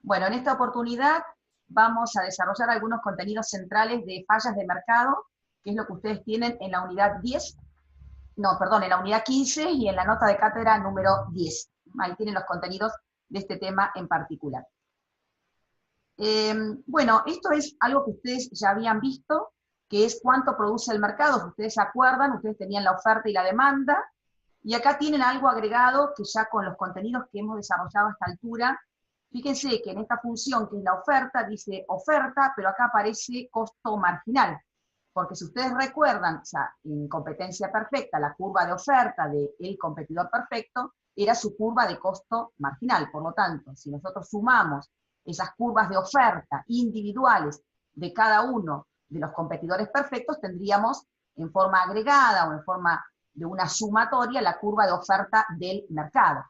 Bueno, en esta oportunidad vamos a desarrollar algunos contenidos centrales de fallas de mercado, que es lo que ustedes tienen en la unidad 10, no, perdón, en la unidad 15 y en la nota de cátedra número 10. Ahí tienen los contenidos de este tema en particular. Bueno, esto es algo que ustedes ya habían visto, que es cuánto produce el mercado. Si ustedes se acuerdan, ustedes tenían la oferta y la demanda, y acá tienen algo agregado que ya con los contenidos que hemos desarrollado a esta altura, fíjense que en esta función que es la oferta, dice oferta, pero acá aparece costo marginal. Porque si ustedes recuerdan, o sea, en competencia perfecta, la curva de oferta del competidor perfecto era su curva de costo marginal. Por lo tanto, si nosotros sumamos esas curvas de oferta individuales de cada uno de los competidores perfectos, tendríamos en forma agregada o en forma de una sumatoria la curva de oferta del mercado.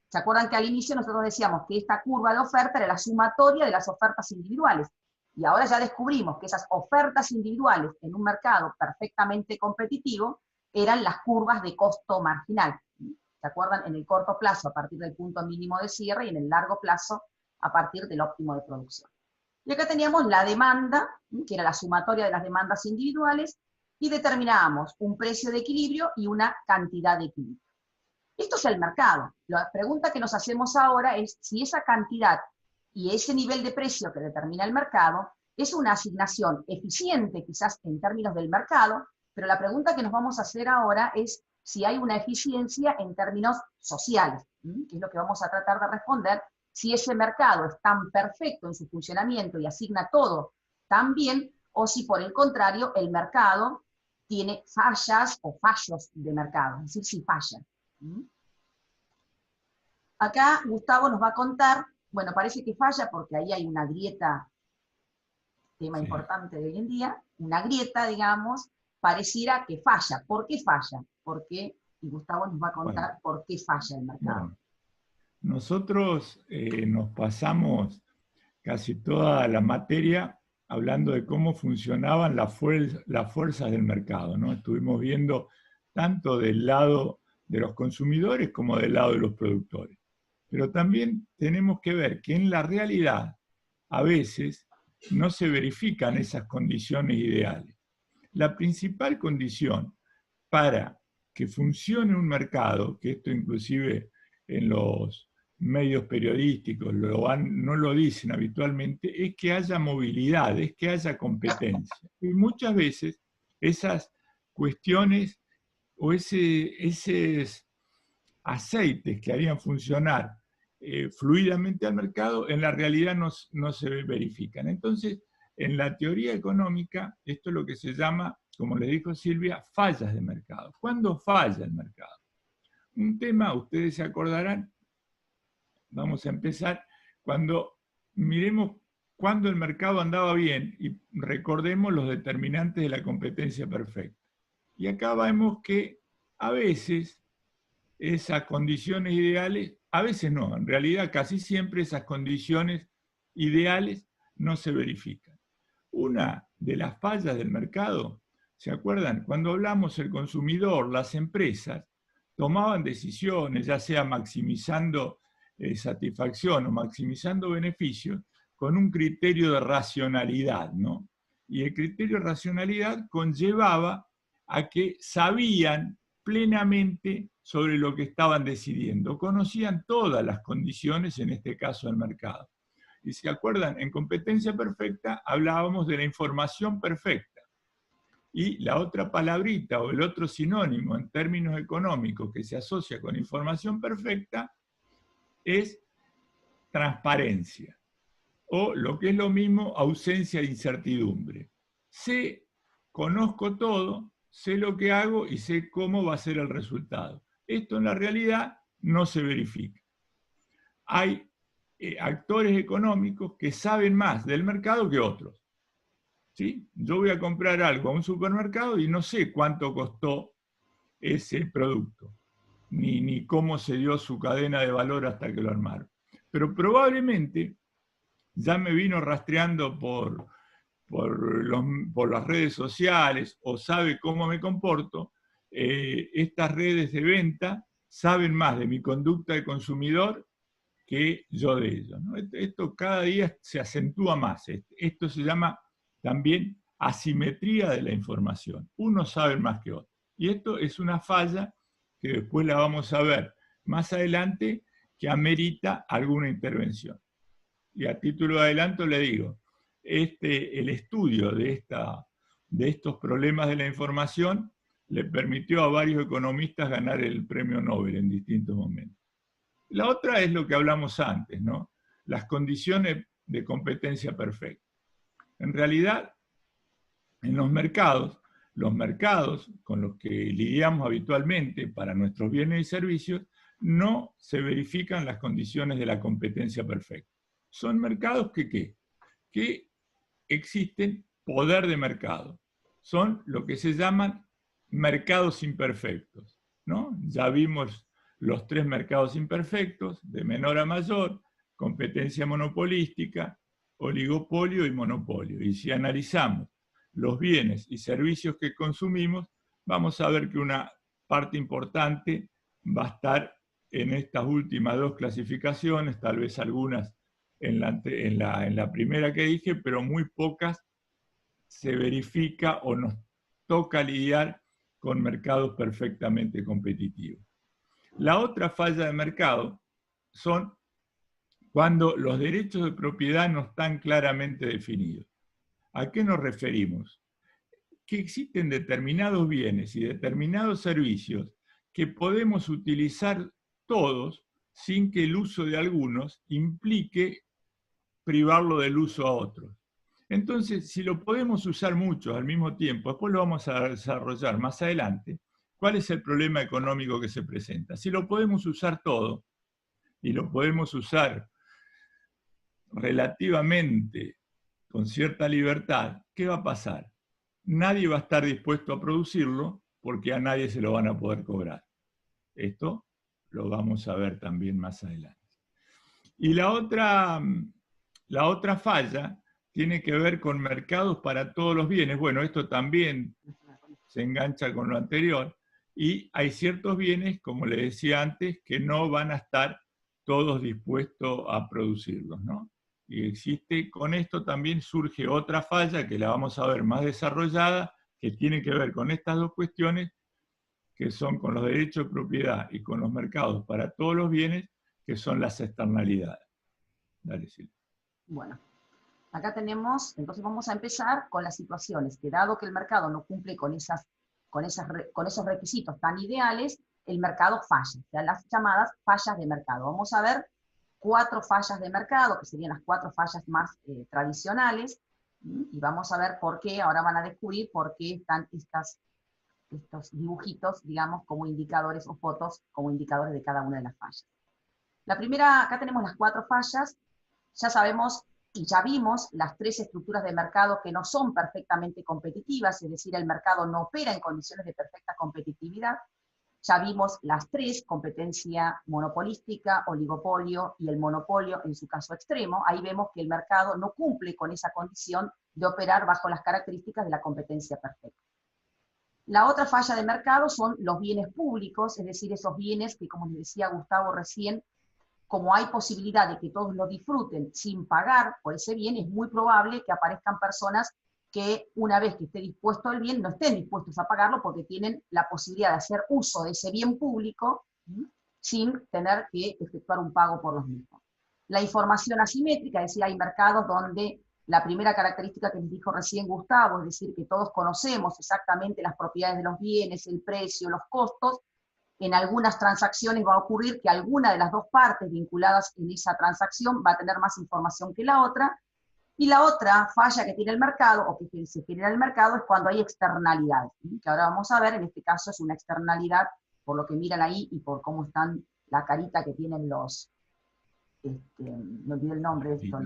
¿Se acuerdan que al inicio nosotros decíamos que esta curva de oferta era la sumatoria de las ofertas individuales? Y ahora ya descubrimos que esas ofertas individuales en un mercado perfectamente competitivo eran las curvas de costo marginal. ¿Se acuerdan? En el corto plazo a partir del punto mínimo de cierre y en el largo plazo a partir del óptimo de producción. Y acá teníamos la demanda, que era la sumatoria de las demandas individuales, y determinábamos un precio de equilibrio y una cantidad de equilibrio. Esto es el mercado. La pregunta que nos hacemos ahora es si esa cantidad y ese nivel de precio que determina el mercado es una asignación eficiente, quizás en términos del mercado, pero la pregunta que nos vamos a hacer ahora es si hay una eficiencia en términos sociales, que es lo que vamos a tratar de responder, si ese mercado es tan perfecto en su funcionamiento y asigna todo tan bien, o si por el contrario el mercado tiene fallas o fallos de mercado, es decir, si falla. Acá Gustavo nos va a contar, bueno, parece que falla porque ahí hay una grieta, tema importante de hoy en día, una grieta, digamos, pareciera que falla. ¿Por qué falla? Porque, y Gustavo nos va a contar por qué falla el mercado. Bueno, nosotros nos pasamos casi toda la materia hablando de cómo funcionaban las fuerzas del mercado, ¿no? Estuvimos viendo tanto del lado de los consumidores como del lado de los productores. Pero también tenemos que ver que en la realidad a veces no se verifican esas condiciones ideales. La principal condición para que funcione un mercado, que esto inclusive en los medios periodísticos no lo dicen habitualmente, es que haya movilidad, es que haya competencia. Y muchas veces esas cuestiones o esos aceites que harían funcionar fluidamente al mercado, en la realidad no se verifican. Entonces, en la teoría económica, esto es lo que se llama, como le dijo Silvia, fallas de mercado. ¿Cuándo falla el mercado? Un tema, ustedes se acordarán, vamos a empezar, cuando miremos cuándo el mercado andaba bien y recordemos los determinantes de la competencia perfecta. Y acá vemos que a veces esas condiciones ideales, a veces no, en realidad casi siempre esas condiciones ideales no se verifican. Una de las fallas del mercado, ¿se acuerdan? Cuando hablamos el consumidor, las empresas tomaban decisiones, ya sea maximizando satisfacción o maximizando beneficios, con un criterio de racionalidad, ¿no? Y el criterio de racionalidad conllevaba a que sabían plenamente sobre lo que estaban decidiendo, conocían todas las condiciones, en este caso del mercado. Y si acuerdan, en competencia perfecta hablábamos de la información perfecta. Y la otra palabrita o el otro sinónimo en términos económicos que se asocia con información perfecta es transparencia. O lo que es lo mismo, ausencia de incertidumbre. Conozco todo, sé lo que hago y sé cómo va a ser el resultado. Esto en la realidad no se verifica. Hay actores económicos que saben más del mercado que otros. ¿Sí? Yo voy a comprar algo a un supermercado y no sé cuánto costó ese producto, ni cómo se dio su cadena de valor hasta que lo armaron. Pero probablemente ya me vino rastreando por las redes sociales o sabe cómo me comporto, estas redes de venta saben más de mi conducta de consumidor que yo de ellos, ¿no? Esto cada día se acentúa más. Esto se llama también asimetría de la información. Unos saben más que otros. Y esto es una falla que después la vamos a ver más adelante, que amerita alguna intervención. Y a título de adelanto le digo, el estudio de estos problemas de la información le permitió a varios economistas ganar el premio Nobel en distintos momentos. La otra es lo que hablamos antes, ¿no? Las condiciones de competencia perfecta. En realidad, en los mercados con los que lidiamos habitualmente para nuestros bienes y servicios, no se verifican las condiciones de la competencia perfecta. Son mercados que existen poder de mercado. Son lo que se llaman mercados imperfectos, ¿no? Ya vimos los 3 mercados imperfectos, de menor a mayor, competencia monopolística, oligopolio y monopolio. Y si analizamos los bienes y servicios que consumimos, vamos a ver que una parte importante va a estar en estas últimas 2 clasificaciones, tal vez algunas en la primera que dije, pero muy pocas se verifica o nos toca lidiar con mercados perfectamente competitivos. La otra falla de mercado son cuando los derechos de propiedad no están claramente definidos. ¿A qué nos referimos? Que existen determinados bienes y determinados servicios que podemos utilizar todos sin que el uso de algunos implique privarlo del uso a otros. Entonces, si lo podemos usar muchos al mismo tiempo, después lo vamos a desarrollar más adelante, ¿cuál es el problema económico que se presenta? Si lo podemos usar todo, y lo podemos usar relativamente con cierta libertad, ¿qué va a pasar? Nadie va a estar dispuesto a producirlo porque a nadie se lo van a poder cobrar. Esto lo vamos a ver también más adelante. Y la otra falla tiene que ver con mercados para todos los bienes. Bueno, esto también se engancha con lo anterior. Y hay ciertos bienes, como le decía antes, que no van a estar todos dispuestos a producirlos, ¿no? Y existe, con esto también surge otra falla que la vamos a ver más desarrollada, que tiene que ver con estas 2 cuestiones, que son con los derechos de propiedad y con los mercados para todos los bienes, que son las externalidades. Dale, Silvia. Bueno, acá tenemos, entonces vamos a empezar con las situaciones que dado que el mercado no cumple con esos requisitos tan ideales, el mercado falla, o sea, las llamadas fallas de mercado. Vamos a ver 4 fallas de mercado, que serían las 4 fallas más tradicionales, y vamos a ver por qué, ahora van a descubrir por qué están estos dibujitos, digamos, como indicadores o fotos, como indicadores de cada una de las fallas. La primera, acá tenemos las 4 fallas, ya sabemos y ya vimos las 3 estructuras de mercado que no son perfectamente competitivas, es decir, el mercado no opera en condiciones de perfecta competitividad. Ya vimos las 3, competencia monopolística, oligopolio y el monopolio en su caso extremo. Ahí vemos que el mercado no cumple con esa condición de operar bajo las características de la competencia perfecta. La otra falla de mercado son los bienes públicos, es decir, esos bienes que, como les decía Gustavo recién, como hay posibilidad de que todos lo disfruten sin pagar por ese bien, es muy probable que aparezcan personas que una vez que esté dispuesto el bien, no estén dispuestos a pagarlo porque tienen la posibilidad de hacer uso de ese bien público sin tener que efectuar un pago por los mismos. La información asimétrica, es decir, hay mercados donde la primera característica que les dijo recién Gustavo, es decir, que todos conocemos exactamente las propiedades de los bienes, el precio, los costos. En algunas transacciones va a ocurrir que alguna de las 2 partes vinculadas en esa transacción va a tener más información que la otra, y la otra falla que tiene el mercado, o que se genera en el mercado, es cuando hay externalidades, que ahora vamos a ver, en este caso es una externalidad, por lo que miran ahí y por cómo están la carita que tienen los, me olvidé el nombre de esto,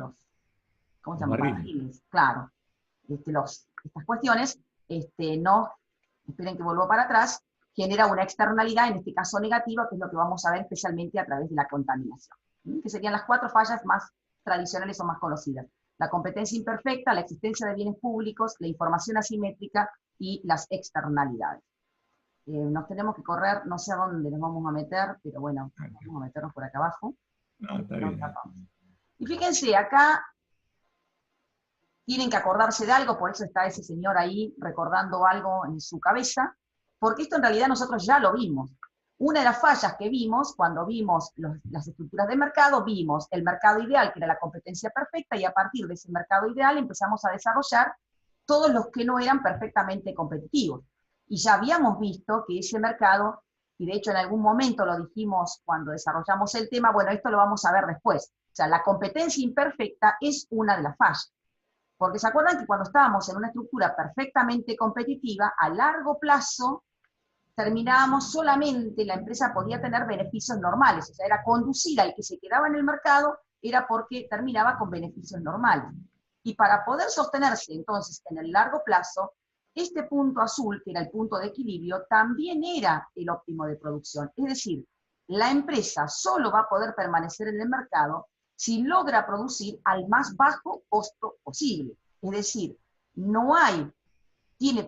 ¿cómo se llaman? Barriles, claro. Estas cuestiones, no, esperen que vuelvo para atrás, genera una externalidad, en este caso negativa, que es lo que vamos a ver especialmente a través de la contaminación, que serían las 4 fallas más tradicionales o más conocidas. La competencia imperfecta, la existencia de bienes públicos, la información asimétrica y las externalidades. Nos tenemos que correr, no sé a dónde nos vamos a meter, pero bueno, vamos a meternos por acá abajo. No, está en bien. otra pausa. Y fíjense, acá tienen que acordarse de algo, por eso está ese señor ahí recordando algo en su cabeza, porque esto en realidad nosotros ya lo vimos. Una de las fallas que vimos, cuando vimos las estructuras de mercado, vimos el mercado ideal, que era la competencia perfecta, y a partir de ese mercado ideal empezamos a desarrollar todos los que no eran perfectamente competitivos. Y ya habíamos visto que ese mercado, y de hecho en algún momento lo dijimos cuando desarrollamos el tema, bueno, esto lo vamos a ver después. O sea, la competencia imperfecta es una de las fallas. Porque se acuerdan que cuando estábamos en una estructura perfectamente competitiva, a largo plazo terminábamos solamente, la empresa podía tener beneficios normales, o sea, era conducida, el que se quedaba en el mercado era porque terminaba con beneficios normales. Y para poder sostenerse entonces en el largo plazo, este punto azul, que era el punto de equilibrio, también era el óptimo de producción. Es decir, la empresa solo va a poder permanecer en el mercado si logra producir al más bajo costo posible. Es decir, no hay,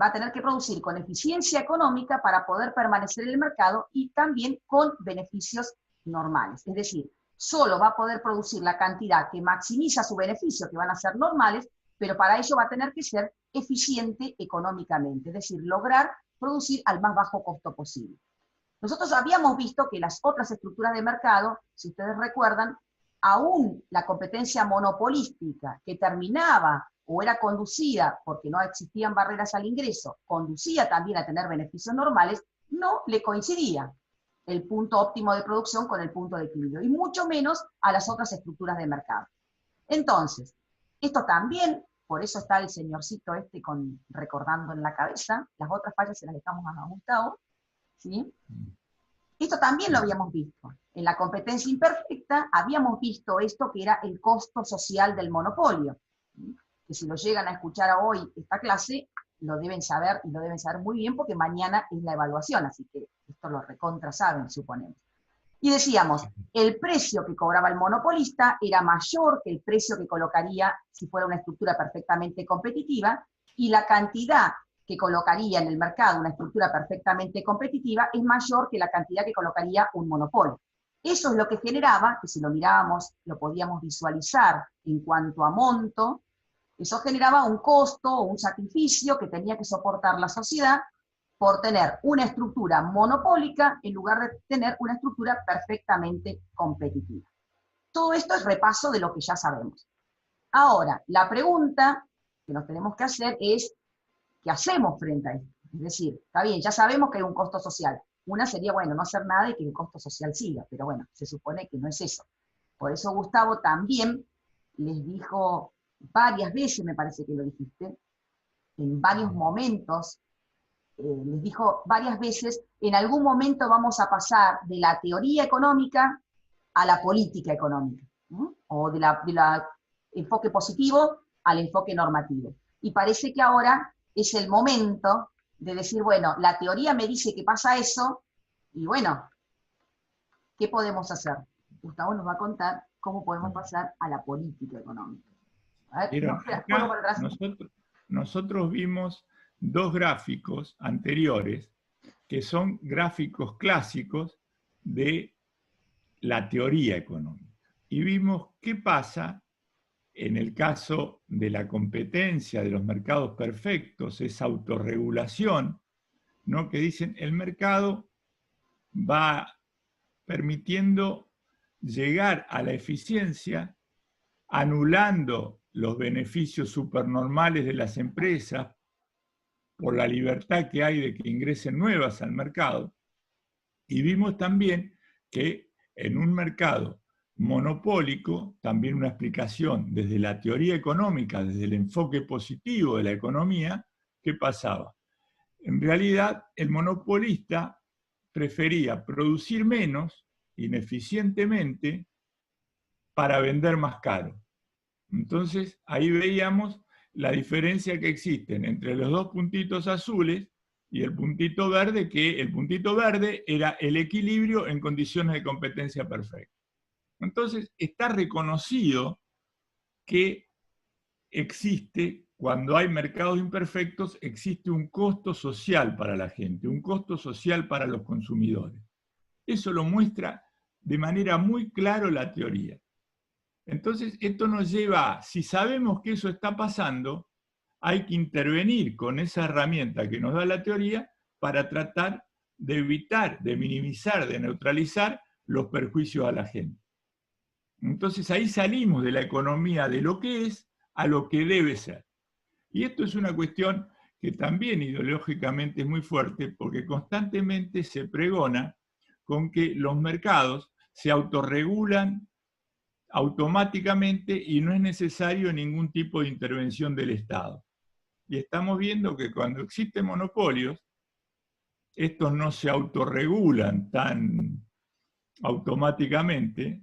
va a tener que producir con eficiencia económica para poder permanecer en el mercado y también con beneficios normales. Es decir, solo va a poder producir la cantidad que maximiza su beneficio, que van a ser normales, pero para ello va a tener que ser eficiente económicamente, es decir, lograr producir al más bajo costo posible. Nosotros habíamos visto que las otras estructuras de mercado, si ustedes recuerdan, aún la competencia monopolística que terminaba o era conducida, porque no existían barreras al ingreso, conducía también a tener beneficios normales, no le coincidía el punto óptimo de producción con el punto de equilibrio, y mucho menos a las otras estructuras de mercado. Entonces, esto también, por eso está el señorcito este recordando en la cabeza, las otras fallas se las dejamos a Gustavo, ¿sí? Esto también lo habíamos visto. En la competencia imperfecta habíamos visto esto que era el costo social del monopolio, que si lo llegan a escuchar hoy esta clase, lo deben saber, y lo deben saber muy bien porque mañana es la evaluación, así que esto lo recontra saben, suponemos. Y decíamos, el precio que cobraba el monopolista era mayor que el precio que colocaría si fuera una estructura perfectamente competitiva, y la cantidad que colocaría en el mercado una estructura perfectamente competitiva es mayor que la cantidad que colocaría un monopolio. Eso es lo que generaba, que si lo mirábamos, lo podíamos visualizar en cuanto a monto, eso generaba un costo o un sacrificio que tenía que soportar la sociedad por tener una estructura monopólica en lugar de tener una estructura perfectamente competitiva. Todo esto es repaso de lo que ya sabemos. Ahora, la pregunta que nos tenemos que hacer es, ¿qué hacemos frente a esto? Es decir, está bien, ya sabemos que hay un costo social. Una sería, bueno, no hacer nada y que el costo social siga, pero bueno, se supone que no es eso. Por eso Gustavo también les dijo varias veces, me parece que lo dijiste, en varios momentos, les dijo varias veces, en algún momento vamos a pasar de la teoría económica a la política económica, ¿no? O de la enfoque positivo al enfoque normativo. Y parece que ahora es el momento de decir, bueno, la teoría me dice que pasa eso, y bueno, ¿qué podemos hacer? Gustavo nos va a contar cómo podemos pasar a la política económica. A ver, no, espera, Acá nosotros vimos dos gráficos anteriores que son gráficos clásicos de la teoría económica. Y vimos qué pasa en el caso de la competencia de los mercados perfectos, esa autorregulación, ¿no? Que dicen el mercado va permitiendo llegar a la eficiencia, anulando los beneficios supernormales de las empresas por la libertad que hay de que ingresen nuevas al mercado. Y vimos también que en un mercado monopólico, también una explicación desde la teoría económica, desde el enfoque positivo de la economía, ¿qué pasaba? En realidad, el monopolista prefería producir menos, ineficientemente, para vender más caro. Entonces, ahí veíamos la diferencia que existen entre los dos puntitos azules y el puntito verde, que el puntito verde era el equilibrio en condiciones de competencia perfecta. Entonces, está reconocido que existe, cuando hay mercados imperfectos, existe un costo social para la gente, un costo social para los consumidores. Eso lo muestra de manera muy clara la teoría. Entonces, esto nos lleva a, si sabemos que eso está pasando, hay que intervenir con esa herramienta que nos da la teoría para tratar de evitar, de minimizar, de neutralizar los perjuicios a la gente. Entonces ahí salimos de la economía de lo que es a lo que debe ser. Y esto es una cuestión que también ideológicamente es muy fuerte, porque constantemente se pregona con que los mercados se autorregulan automáticamente y no es necesario ningún tipo de intervención del Estado. Y estamos viendo que cuando existen monopolios, estos no se autorregulan tan automáticamente,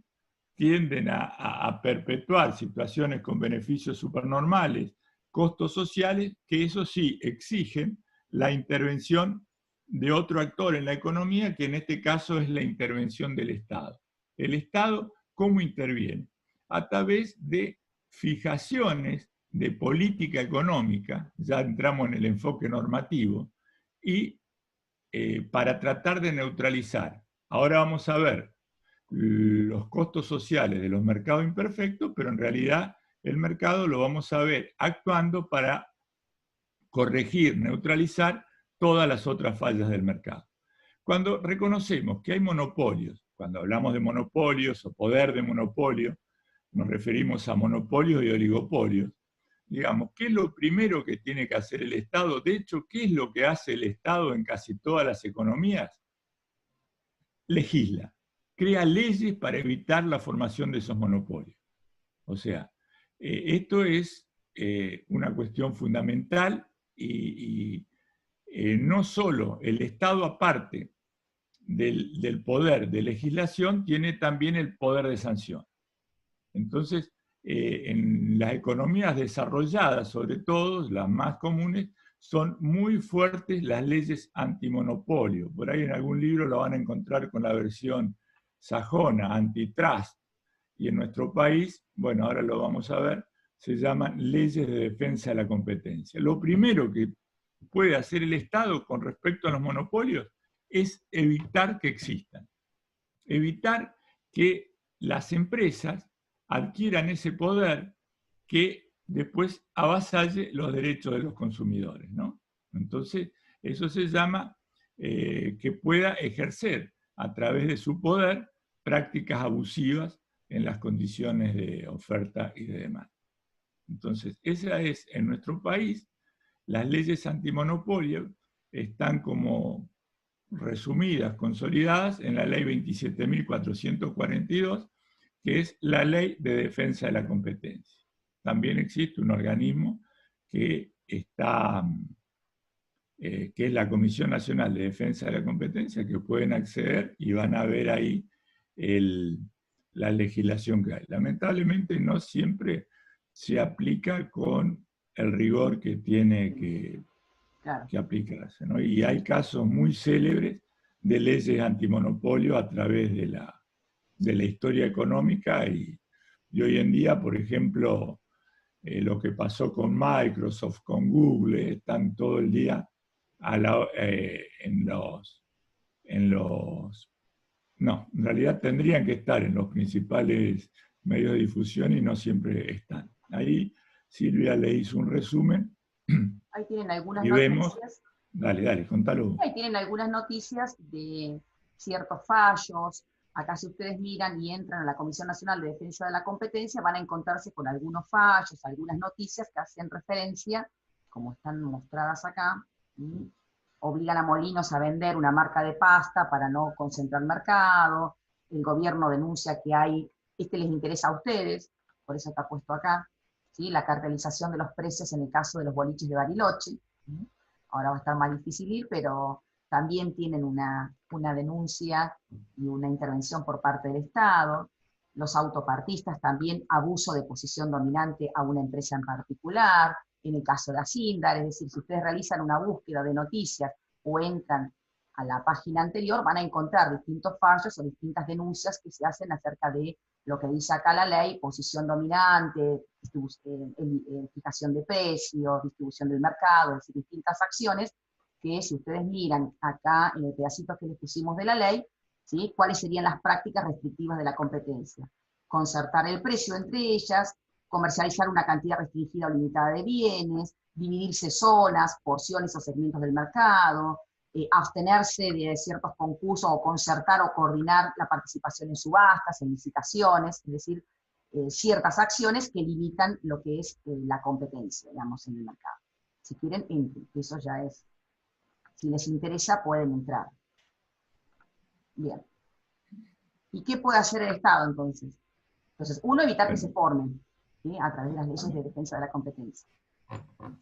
tienden a perpetuar situaciones con beneficios supernormales, costos sociales, que eso sí exigen la intervención de otro actor en la economía, que en este caso es la intervención del Estado. El Estado, ¿cómo interviene? A través de fijaciones de política económica, ya entramos en el enfoque normativo, y para tratar de neutralizar. Ahora vamos a ver los costos sociales de los mercados imperfectos, pero en realidad el mercado lo vamos a ver actuando para corregir, neutralizar todas las otras fallas del mercado. Cuando reconocemos que hay monopolios, cuando hablamos de monopolios o poder de monopolio, nos referimos a monopolios y oligopolios. Digamos, ¿qué es lo primero que tiene que hacer el Estado? De hecho, ¿qué es lo que hace el Estado en casi todas las economías? Legisla, crea leyes para evitar la formación de esos monopolios. O sea, esto es una cuestión fundamental y no solo el Estado, aparte del poder de legislación, tiene también el poder de sanción. Entonces, en las economías desarrolladas, sobre todo, las más comunes, son muy fuertes las leyes antimonopolio. Por ahí en algún libro lo van a encontrar con la versión sajona, antitrust. Y en nuestro país, bueno, ahora lo vamos a ver, se llaman leyes de defensa de la competencia. Lo primero que puede hacer el Estado con respecto a los monopolios es evitar que existan. Evitar que las empresas adquieran ese poder que después avasalle los derechos de los consumidores, ¿no? Entonces, eso se llama que pueda ejercer a través de su poder prácticas abusivas en las condiciones de oferta y de demanda. Entonces, esa es, en nuestro país, las leyes antimonopolio están como resumidas, consolidadas en la ley 27.442, que es la ley de defensa de la competencia. También existe un organismo que está, que es la Comisión Nacional de Defensa de la Competencia, que pueden acceder y van a ver ahí la legislación que hay. Lamentablemente no siempre se aplica con el rigor que tiene que aplicarse, ¿no? Y hay casos muy célebres de leyes antimonopolio a través de la historia económica y hoy en día, por ejemplo, lo que pasó con Microsoft, con Google, están todo el día en realidad tendrían que estar en los principales medios de difusión y no siempre están. Ahí Silvia le hizo un resumen. Ahí tienen algunas noticias. Dale, contalo. Ahí tienen algunas noticias de ciertos fallos. Acá si ustedes miran y entran a la Comisión Nacional de Defensa de la Competencia, van a encontrarse con algunos fallos, algunas noticias que hacen referencia, como están mostradas acá, obligan a Molinos a vender una marca de pasta para no concentrar mercado, el gobierno denuncia que les interesa a ustedes, por eso está puesto acá, ¿sí? La cartelización de los precios en el caso de los boliches de Bariloche. Ahora va a estar más difícil ir, pero también tienen una denuncia y una intervención por parte del Estado. Los autopartistas también abuso de posición dominante a una empresa en particular, en el caso de Asindar, es decir, si ustedes realizan una búsqueda de noticias o entran a la página anterior, van a encontrar distintos fallos o distintas denuncias que se hacen acerca de lo que dice acá la ley, posición dominante, fijación de precios, distribución del mercado, es decir, distintas acciones que si ustedes miran acá en el pedacito que les pusimos de la ley, ¿sí? ¿Cuáles serían las prácticas restrictivas de la competencia? Concertar el precio entre ellas, comercializar una cantidad restringida o limitada de bienes, dividirse zonas, porciones o segmentos del mercado, abstenerse de ciertos concursos o concertar o coordinar la participación en subastas, en licitaciones, es decir, ciertas acciones que limitan lo que es la competencia, digamos, en el mercado. Si quieren, entren, eso ya es, si les interesa pueden entrar. Bien. ¿Y qué puede hacer el Estado entonces? Entonces, uno, evitar que se formen, ¿sí? A través de las leyes de defensa de la competencia.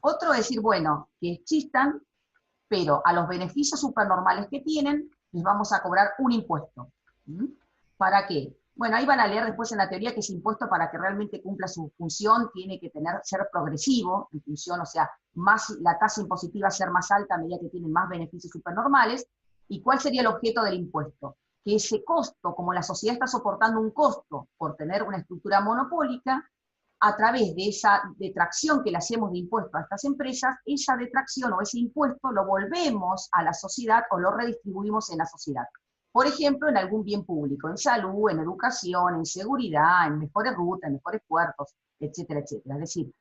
Otro, decir, bueno, que existan, pero a los beneficios supernormales que tienen, les vamos a cobrar un impuesto. ¿Mm? ¿Para qué? Bueno, ahí van a leer después en la teoría que ese impuesto, para que realmente cumpla su función, tiene que ser progresivo, en función, o sea, la tasa impositiva ser más alta a medida que tienen más beneficios supernormales. ¿Y cuál sería el objeto del impuesto? Que ese costo, como la sociedad está soportando un costo por tener una estructura monopólica, a través de esa detracción que le hacemos de impuestos a estas empresas, esa detracción o ese impuesto lo volvemos a la sociedad o lo redistribuimos en la sociedad. Por ejemplo, en algún bien público, en salud, en educación, en seguridad, en mejores rutas, en mejores puertos, etcétera, etcétera. Es decir,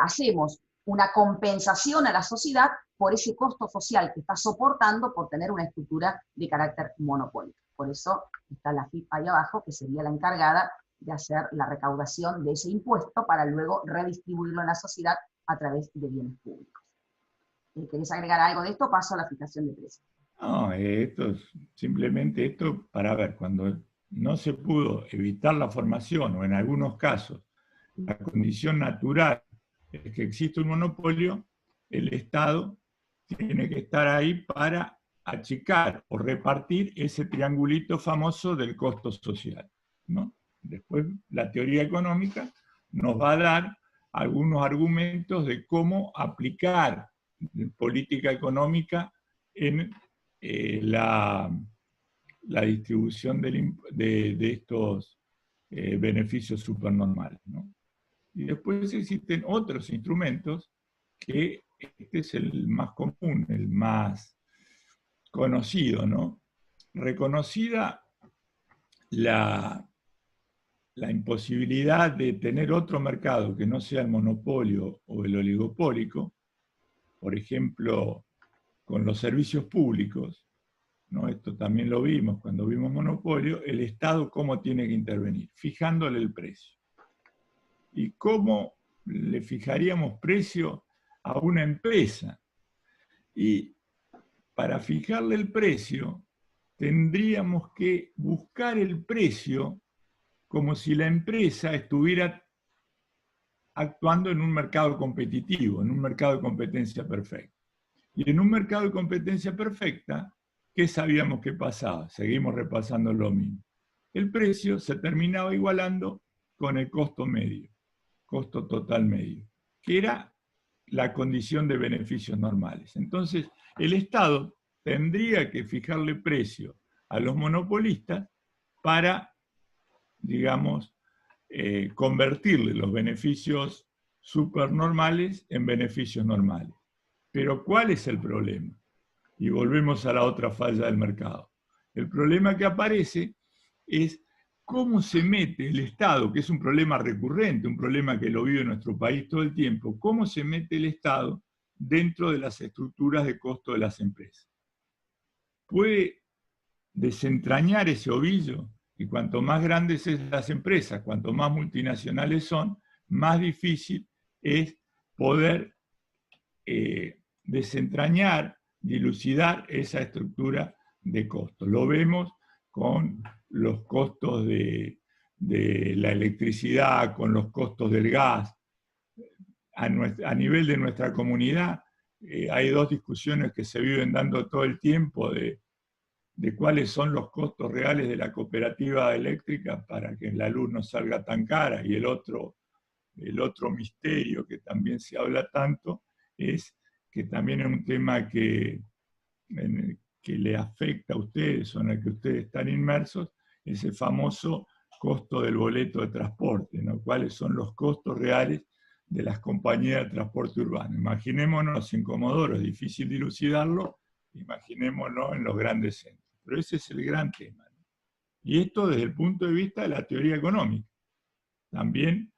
hacemos una compensación a la sociedad por ese costo social que está soportando por tener una estructura de carácter monopólico. Por eso está la FIP ahí abajo, que sería la encargada de hacer la recaudación de ese impuesto para luego redistribuirlo en la sociedad a través de bienes públicos. ¿Querés agregar algo de esto? Paso a la fijación de precios. No, simplemente esto para ver, cuando no se pudo evitar la formación, o en algunos casos, la condición natural es que existe un monopolio, el Estado tiene que estar ahí para achicar o repartir ese triangulito famoso del costo social, ¿no? Después, la teoría económica nos va a dar algunos argumentos de cómo aplicar política económica en la distribución de estos beneficios supernormales, ¿no? Y después existen otros instrumentos que este es el más común, el más conocido, ¿no? Reconocida la imposibilidad de tener otro mercado que no sea el monopolio o el oligopólico, por ejemplo, con los servicios públicos, ¿no? Esto también lo vimos cuando vimos monopolio, el Estado cómo tiene que intervenir, fijándole el precio. ¿Y cómo le fijaríamos precio a una empresa? Y para fijarle el precio, tendríamos que buscar el precio como si la empresa estuviera actuando en un mercado competitivo, en un mercado de competencia perfecta. Y en un mercado de competencia perfecta, ¿qué sabíamos que pasaba? Seguimos repasando lo mismo. El precio se terminaba igualando con el costo medio, costo total medio, que era la condición de beneficios normales. Entonces, el Estado tendría que fijarle precio a los monopolistas para, digamos, convertirle los beneficios supernormales en beneficios normales. Pero ¿cuál es el problema? Y volvemos a la otra falla del mercado. El problema que aparece es cómo se mete el Estado, que es un problema recurrente, un problema que lo vive nuestro país todo el tiempo, cómo se mete el Estado dentro de las estructuras de costo de las empresas. Puede desentrañar ese ovillo, y cuanto más grandes son las empresas, cuanto más multinacionales son, más difícil es poder desentrañar, dilucidar esa estructura de costos. Lo vemos con los costos de la electricidad, con los costos del gas. A nivel de nuestra comunidad hay dos discusiones que se viven dando todo el tiempo de cuáles son los costos reales de la cooperativa eléctrica para que la luz no salga tan cara, y el otro misterio que también se habla tanto es que también es un tema que le afecta a ustedes o en el que ustedes están inmersos, es el famoso costo del boleto de transporte, ¿no? ¿Cuáles son los costos reales de las compañías de transporte urbano? Imaginémonos en Comodoro, es difícil dilucidarlo, imaginémonos en los grandes centros. pero ese es el gran tema, ¿no? Y esto desde el punto de vista de la teoría económica. También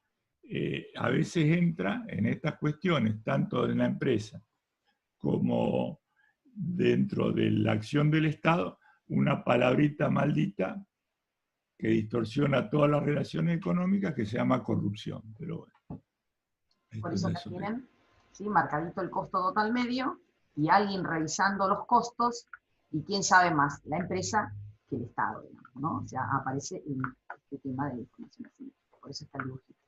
a veces entra en estas cuestiones, tanto en la empresa como dentro de la acción del Estado, una palabrita maldita que distorsiona todas las relaciones económicas, que se llama corrupción. Pero bueno, Por eso que tienen, ¿sí?, marcadito el costo total medio y alguien revisando los costos, y quién sabe más, la empresa que el Estado, digamos, ¿no? O sea, aparece en este tema de la información asimétrica. Por eso está el dibujito.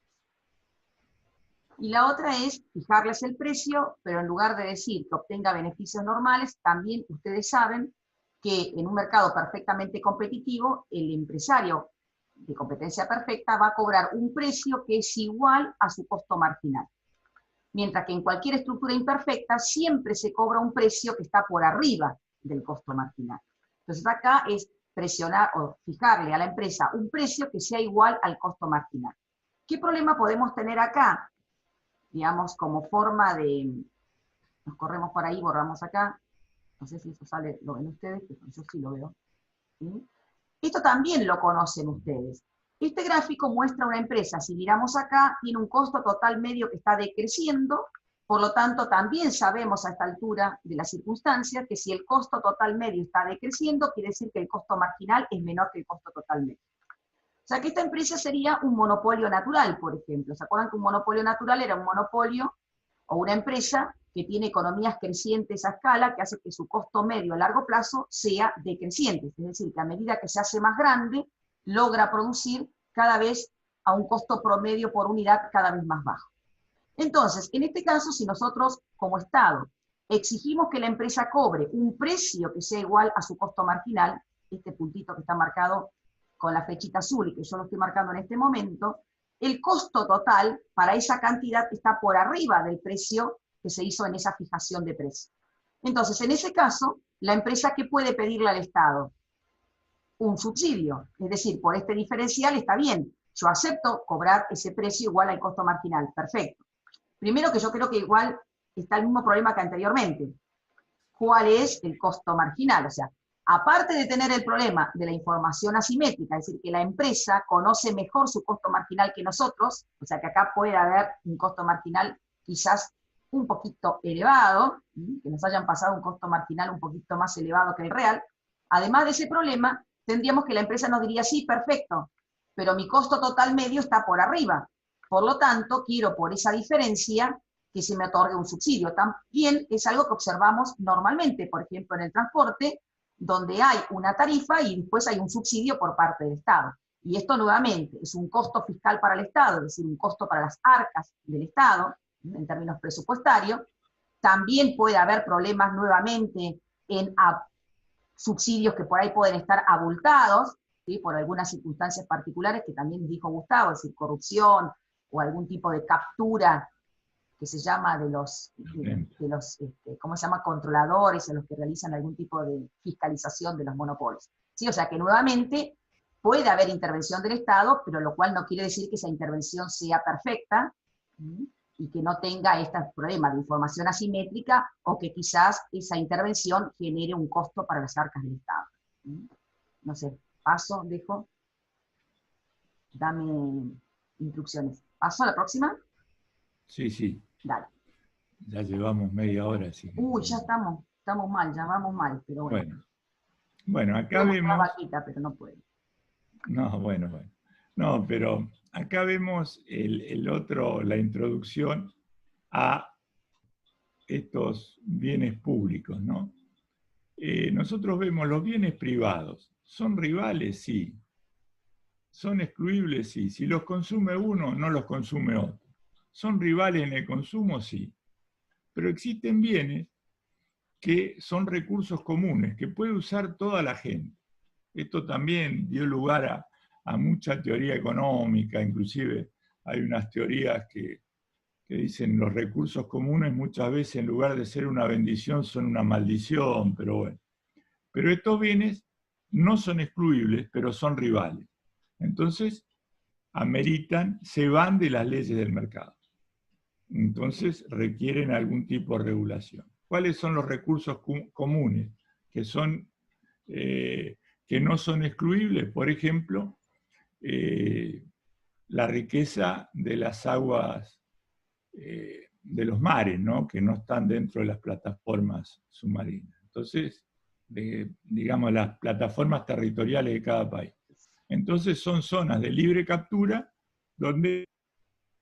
Y la otra es fijarles el precio, pero en lugar de decir que obtenga beneficios normales, también ustedes saben que en un mercado perfectamente competitivo, el empresario de competencia perfecta va a cobrar un precio que es igual a su costo marginal. Mientras que en cualquier estructura imperfecta siempre se cobra un precio que está por arriba del costo marginal. Entonces acá es presionar o fijarle a la empresa un precio que sea igual al costo marginal. ¿Qué problema podemos tener acá? Digamos, como forma de, nos corremos por ahí, borramos acá, no sé si eso sale, lo ven ustedes, pero yo sí lo veo. ¿Sí? Esto también lo conocen ustedes. Este gráfico muestra una empresa, si miramos acá, tiene un costo total medio que está decreciendo, por lo tanto también sabemos a esta altura de la circunstancia que si el costo total medio está decreciendo, quiere decir que el costo marginal es menor que el costo total medio. O sea que esta empresa sería un monopolio natural, por ejemplo. ¿Se acuerdan que un monopolio natural era un monopolio o una empresa que tiene economías crecientes a escala, que hace que su costo medio a largo plazo sea decreciente? Es decir, que a medida que se hace más grande, logra producir cada vez a un costo promedio por unidad cada vez más bajo. Entonces, en este caso, si nosotros como Estado exigimos que la empresa cobre un precio que sea igual a su costo marginal, este puntito que está marcado con la flechita azul y que yo lo estoy marcando en este momento, el costo total para esa cantidad está por arriba del precio que se hizo en esa fijación de precio. Entonces, en ese caso, la empresa, ¿qué puede pedirle al Estado? Un subsidio, es decir, por este diferencial está bien, yo acepto cobrar ese precio igual al costo marginal, perfecto. Primero que yo creo que igual está el mismo problema que anteriormente. ¿Cuál es el costo marginal? O sea, aparte de tener el problema de la información asimétrica, es decir, que la empresa conoce mejor su costo marginal que nosotros, o sea que acá puede haber un costo marginal quizás un poquito elevado, que nos hayan pasado un costo marginal un poquito más elevado que el real. Además de ese problema, tendríamos que la empresa nos diría, sí, perfecto, pero mi costo total medio está por arriba. Por lo tanto, quiero por esa diferencia que se me otorgue un subsidio. También es algo que observamos normalmente, por ejemplo, en el transporte, donde hay una tarifa y después hay un subsidio por parte del Estado. Y esto nuevamente es un costo fiscal para el Estado, es decir, un costo para las arcas del Estado, en términos presupuestarios. También puede haber problemas nuevamente en subsidios que por ahí pueden estar abultados, ¿sí?, por algunas circunstancias particulares que también dijo Gustavo, es decir, corrupción o algún tipo de captura que se llama de los ¿cómo se llama?, controladores, en los que realizan algún tipo de fiscalización de los monopolios. ¿Sí? O sea que nuevamente puede haber intervención del Estado, pero lo cual no quiere decir que esa intervención sea perfecta, ¿sí?, y que no tenga estos problemas de información asimétrica, o que quizás esa intervención genere un costo para las arcas del Estado. ¿Sí? No sé, paso, dejo, dame instrucciones. ¿Paso a la próxima? Sí, sí. Dale. Ya llevamos media hora. Sí. Uy, ya estamos mal, ya vamos mal, pero bueno. Bueno, acá vemos... Vaquita, pero no puede. No, bueno. No, pero acá vemos el otro, la introducción a estos bienes públicos, ¿no? Nosotros vemos los bienes privados. ¿Son rivales? Sí. ¿Son excluibles? Sí. Si los consume uno, no los consume otro. ¿Son rivales en el consumo? Sí. Pero existen bienes que son recursos comunes, que puede usar toda la gente. Esto también dio lugar a mucha teoría económica, inclusive hay unas teorías que dicen los recursos comunes muchas veces en lugar de ser una bendición son una maldición, pero bueno. Pero estos bienes no son excluibles, pero son rivales. Entonces, ameritan, se van de las leyes del mercado. Entonces, requieren algún tipo de regulación. ¿Cuáles son los recursos comunes? Que son que no son excluibles, por ejemplo, la riqueza de las aguas de los mares, ¿no? Que no están dentro de las plataformas submarinas. Entonces, digamos, las plataformas territoriales de cada país. Entonces son zonas de libre captura donde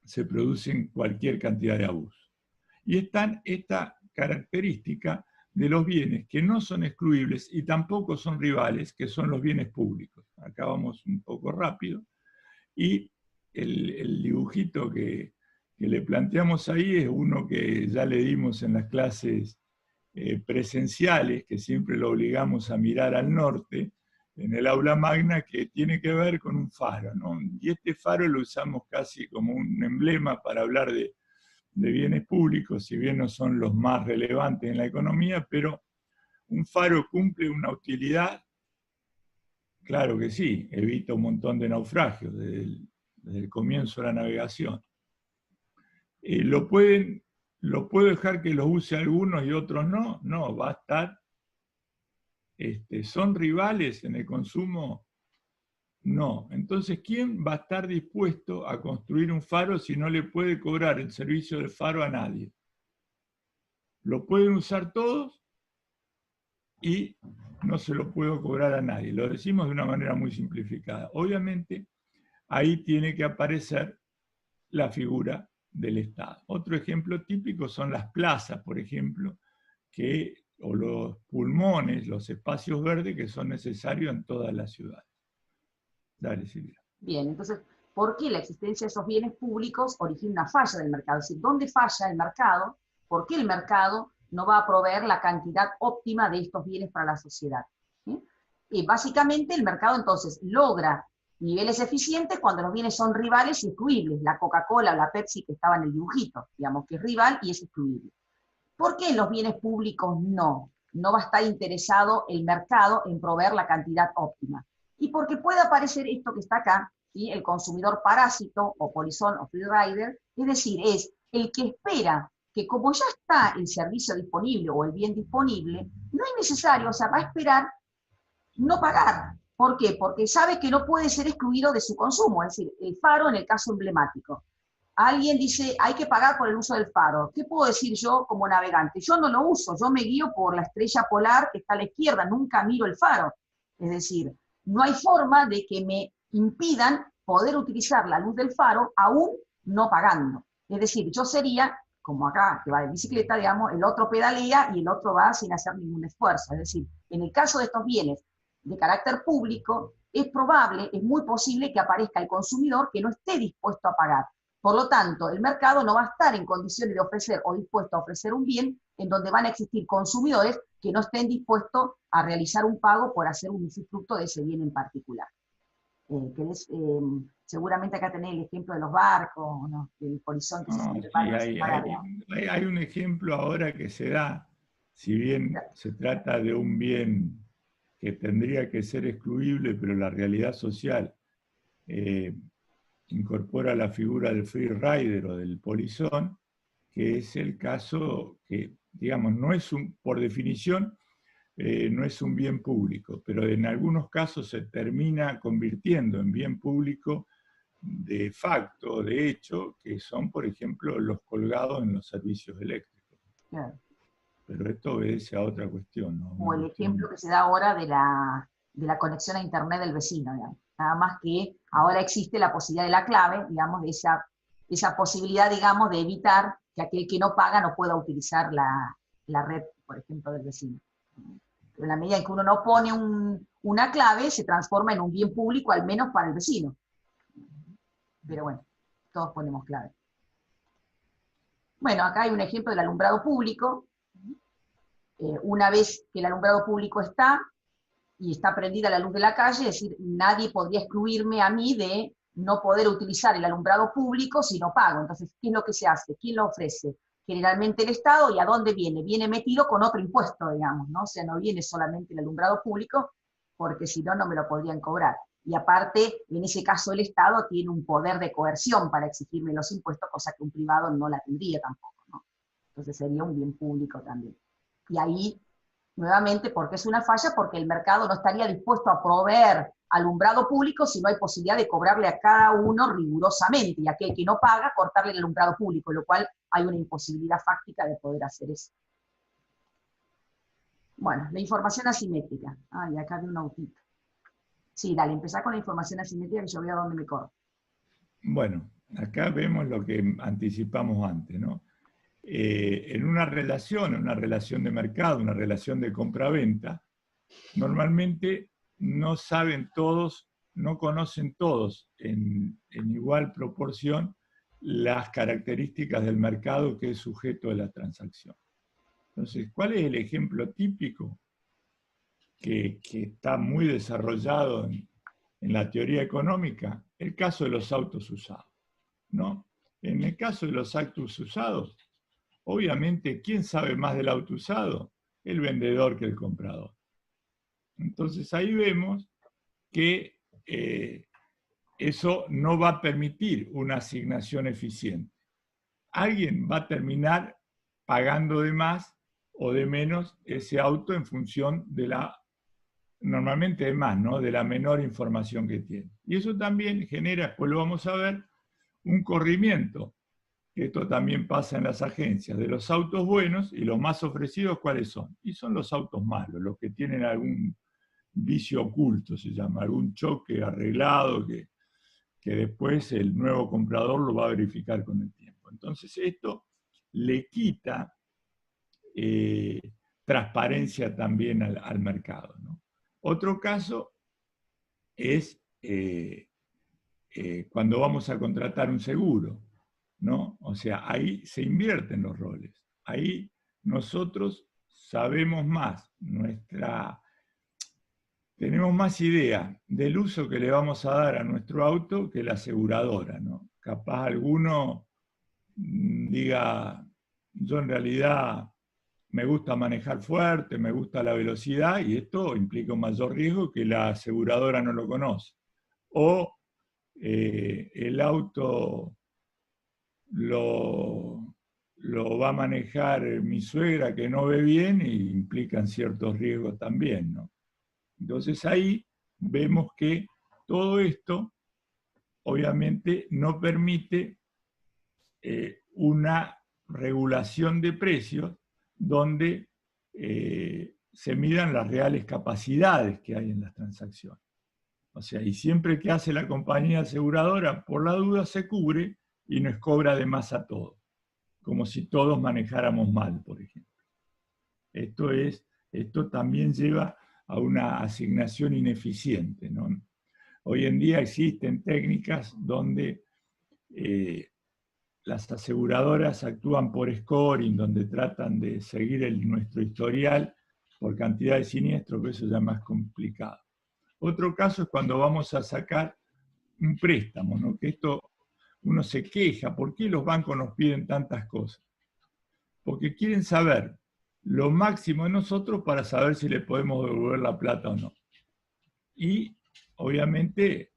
se producen cualquier cantidad de abusos. Y están esta característica de los bienes que no son excluibles y tampoco son rivales, que son los bienes públicos. Acá vamos un poco rápido. Y el dibujito que le planteamos ahí es uno que ya le dimos en las clases presenciales, que siempre lo obligamos a mirar al norte, en el aula magna, que tiene que ver con un faro, ¿no? Y este faro lo usamos casi como un emblema para hablar de bienes públicos, si bien no son los más relevantes en la economía, pero un faro cumple una utilidad, claro que sí, evita un montón de naufragios desde el comienzo de la navegación. ¿Lo puedo dejar que los use algunos y otros no? No, va a estar. ¿Son rivales en el consumo? No. Entonces, ¿quién va a estar dispuesto a construir un faro si no le puede cobrar el servicio de faro a nadie? Lo pueden usar todos y no se lo puedo cobrar a nadie. Lo decimos de una manera muy simplificada. Obviamente, ahí tiene que aparecer la figura del Estado. Otro ejemplo típico son las plazas, por ejemplo, o los pulmones, los espacios verdes que son necesarios en todas las ciudades. Dale, Silvia. Bien, entonces, ¿por qué la existencia de esos bienes públicos origina una falla del mercado? Es decir, ¿dónde falla el mercado? ¿Por qué el mercado no va a proveer la cantidad óptima de estos bienes para la sociedad? ¿Sí? Y básicamente el mercado entonces logra niveles eficientes cuando los bienes son rivales y excluibles. La Coca-Cola o la Pepsi que estaba en el dibujito, digamos que es rival y es excluible. ¿Por qué en los bienes públicos no? No va a estar interesado el mercado en proveer la cantidad óptima. Y porque puede aparecer esto que está acá, ¿sí? El consumidor parásito o polizón o free rider, es decir, es el que espera que como ya está el servicio disponible o el bien disponible, no es necesario, o sea, va a esperar no pagar. ¿Por qué? Porque sabe que no puede ser excluido de su consumo, es decir, el faro en el caso emblemático. Alguien dice, hay que pagar por el uso del faro. ¿Qué puedo decir yo como navegante? Yo no lo uso, yo me guío por la estrella polar que está a la izquierda, nunca miro el faro. Es decir, no hay forma de que me impidan poder utilizar la luz del faro aún no pagando. Es decir, yo sería, como acá, que va de bicicleta, digamos, el otro pedalea y el otro va sin hacer ningún esfuerzo. Es decir, en el caso de estos bienes de carácter público, es probable, es muy posible que aparezca el consumidor que no esté dispuesto a pagar. Por lo tanto, el mercado no va a estar en condiciones de ofrecer o dispuesto a ofrecer un bien en donde van a existir consumidores que no estén dispuestos a realizar un pago por hacer un usufructo de ese bien en particular. Seguramente acá tenéis el ejemplo de los barcos, ¿no? Del horizonte. Hay un ejemplo ahora que se da, si bien se trata de un bien que tendría que ser excluible, pero la realidad social incorpora la figura del free rider o del polizón, que es el caso que, digamos, no es por definición, no es un bien público, pero en algunos casos se termina convirtiendo en bien público de facto, de hecho, que son, por ejemplo, los colgados en los servicios eléctricos. Claro. Pero esto obedece a otra cuestión, ¿no? O el ejemplo que se da ahora de la conexión a internet del vecino, digamos. Nada más que ahora existe la posibilidad de la clave, digamos, de esa posibilidad, digamos, de evitar que aquel que no paga no pueda utilizar la red, por ejemplo, del vecino. Pero en la medida en que uno no pone una clave, se transforma en un bien público, al menos para el vecino. Pero bueno, todos ponemos clave. Bueno, acá hay un ejemplo del alumbrado público. Una vez que el alumbrado público está, y está prendida la luz de la calle, es decir, nadie podría excluirme a mí de no poder utilizar el alumbrado público si no pago. Entonces, ¿qué es lo que se hace? ¿Quién lo ofrece? Generalmente el Estado. ¿Y a dónde viene? Viene metido con otro impuesto, digamos, ¿no? O sea, no viene solamente el alumbrado público, porque si no, no me lo podrían cobrar. Y aparte, en ese caso el Estado tiene un poder de coerción para exigirme los impuestos, cosa que un privado no la tendría tampoco, ¿no? Entonces sería un bien público también. Y ahí Nuevamente, porque es una falla, porque el mercado no estaría dispuesto a proveer alumbrado público si no hay posibilidad de cobrarle a cada uno rigurosamente, y aquel que no paga, cortarle el alumbrado público, lo cual hay una imposibilidad fáctica de poder hacer eso. Bueno, la información asimétrica. Ay, acá vi un autito. Sí, dale, empezá con la información asimétrica que yo veo a dónde me corro. Bueno, acá vemos lo que anticipamos antes, ¿no? En una relación de mercado, una relación de compra-venta, normalmente no saben todos, no conocen todos en igual proporción las características del mercado que es sujeto de la transacción. Entonces, ¿cuál es el ejemplo típico que está muy desarrollado en la teoría económica? El caso de los autos usados, ¿no? En el caso de los autos usados, obviamente, ¿quién sabe más del auto usado? El vendedor que el comprador. Entonces ahí vemos que eso no va a permitir una asignación eficiente. Alguien va a terminar pagando de más o de menos ese auto en función de normalmente de más, ¿no? De la menor información que tiene. Y eso también genera, después lo vamos a ver, un corrimiento, que esto también pasa en las agencias, de los autos buenos, y los más ofrecidos, ¿cuáles son? Y son los autos malos, los que tienen algún vicio oculto, se llama, algún choque arreglado que después el nuevo comprador lo va a verificar con el tiempo. Entonces esto le quita transparencia también al mercado, ¿no? Otro caso es cuando vamos a contratar un seguro, ¿no? O sea, ahí se invierten los roles. Ahí nosotros sabemos más, tenemos más idea del uso que le vamos a dar a nuestro auto que la aseguradora, ¿no? Capaz alguno diga, yo en realidad me gusta manejar fuerte, me gusta la velocidad, y esto implica un mayor riesgo que la aseguradora no lo conoce. O el auto lo va a manejar mi suegra que no ve bien, y implican ciertos riesgos también, ¿no? Entonces ahí vemos que todo esto obviamente no permite una regulación de precios donde se midan las reales capacidades que hay en las transacciones. O sea, y siempre que hace la compañía aseguradora, por la duda se cubre y nos cobra de más a todos, como si todos manejáramos mal, por ejemplo. Esto también lleva a una asignación ineficiente, ¿no? Hoy en día existen técnicas donde las aseguradoras actúan por scoring, donde tratan de seguir nuestro historial por cantidad de siniestros, pero eso ya es más complicado. Otro caso es cuando vamos a sacar un préstamo, ¿no? Que esto uno se queja, ¿por qué los bancos nos piden tantas cosas? Porque quieren saber lo máximo de nosotros para saber si le podemos devolver la plata o no. Y obviamente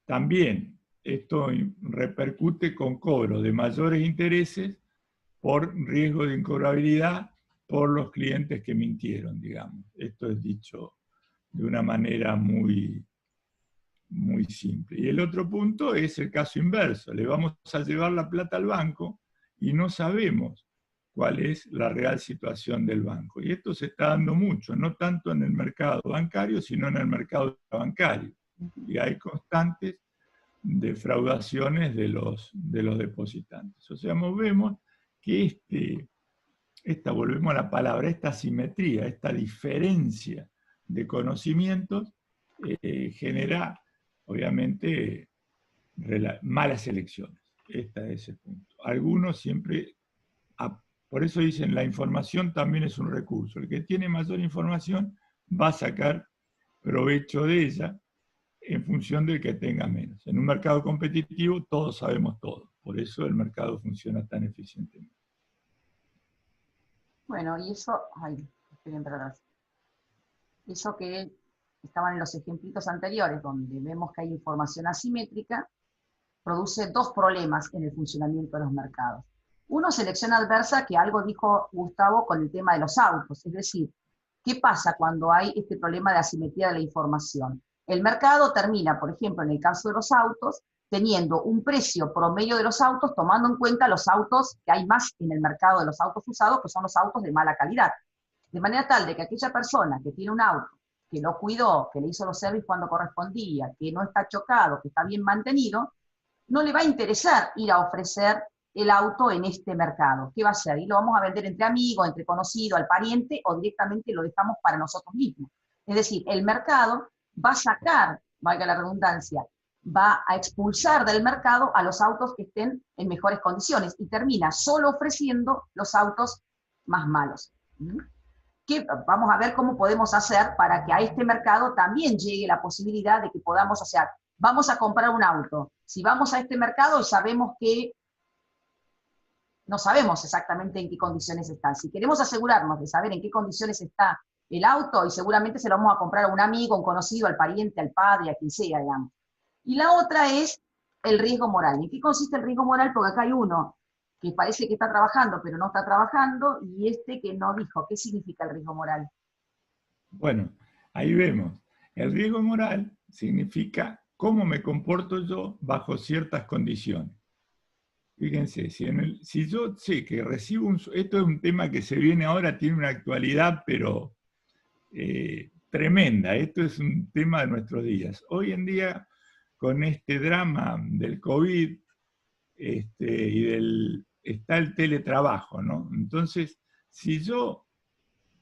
también esto repercute con cobro de mayores intereses por riesgo de incobrabilidad por los clientes que mintieron, digamos. Esto es dicho de una manera muy, muy simple. Y el otro punto es el caso inverso. Le vamos a llevar la plata al banco y no sabemos cuál es la real situación del banco. Y esto se está dando mucho, no tanto en el mercado bancario, sino en el mercado bancario. Y hay constantes defraudaciones de los depositantes. O sea, vemos que volvemos a la palabra, esta asimetría, esta diferencia de conocimientos genera, obviamente, malas elecciones. Este es el punto. Algunos siempre, por eso dicen, la información también es un recurso. El que tiene mayor información va a sacar provecho de ella en función del que tenga menos. En un mercado competitivo todos sabemos todo, por eso el mercado funciona tan eficientemente. Bueno, y eso, ay, esperen, perdón. Eso que estaban en los ejemplitos anteriores, donde vemos que hay información asimétrica, produce dos problemas en el funcionamiento de los mercados. Uno, selección adversa, que algo dijo Gustavo con el tema de los autos, es decir, ¿qué pasa cuando hay este problema de asimetría de la información? El mercado termina, por ejemplo, en el caso de los autos, teniendo un precio promedio de los autos, tomando en cuenta los autos que hay más en el mercado de los autos usados, que son los autos de mala calidad. De manera tal de que aquella persona que tiene un auto, que lo cuidó, que le hizo los servicios cuando correspondía, que no está chocado, que está bien mantenido, no le va a interesar ir a ofrecer el auto en este mercado. ¿Qué va a hacer? Y lo vamos a vender entre amigos, entre conocidos, al pariente, o directamente lo dejamos para nosotros mismos. Es decir, el mercado va a sacar, valga la redundancia, va a expulsar del mercado a los autos que estén en mejores condiciones y termina solo ofreciendo los autos más malos. Vamos a ver cómo podemos hacer para que a este mercado también llegue la posibilidad de que podamos, o sea, vamos a comprar un auto. Si vamos a este mercado, sabemos que no sabemos exactamente en qué condiciones están. Si queremos asegurarnos de saber en qué condiciones está el auto, y seguramente se lo vamos a comprar a un amigo, a un conocido, al pariente, al padre, a quien sea, digamos. Y la otra es el riesgo moral. ¿En qué consiste el riesgo moral? Porque acá hay uno que parece que está trabajando, pero no está trabajando, y este que no dijo. ¿Qué significa el riesgo moral? Bueno, ahí vemos. El riesgo moral significa cómo me comporto yo bajo ciertas condiciones. Fíjense, si yo sé que recibo esto es un tema que se viene ahora, tiene una actualidad, pero tremenda. Esto es un tema de nuestros días. Hoy en día, con este drama del COVID está el teletrabajo, ¿no? Entonces, si yo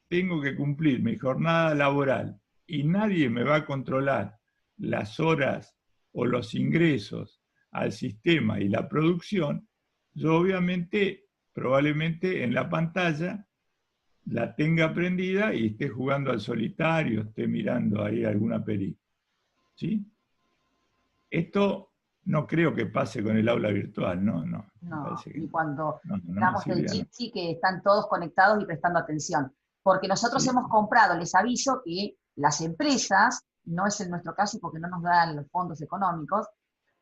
tengo que cumplir mi jornada laboral y nadie me va a controlar las horas o los ingresos al sistema y la producción, yo obviamente, probablemente en la pantalla la tenga prendida y esté jugando al solitario, esté mirando ahí alguna película. ¿Sí? Esto no creo que pase con el aula virtual, ¿no? No, No, parece que y cuando no, damos el Silvia, no. Jitsi, que están todos conectados y prestando atención. Porque nosotros Sí, hemos comprado, les aviso que las empresas, no es en nuestro caso porque no nos dan los fondos económicos,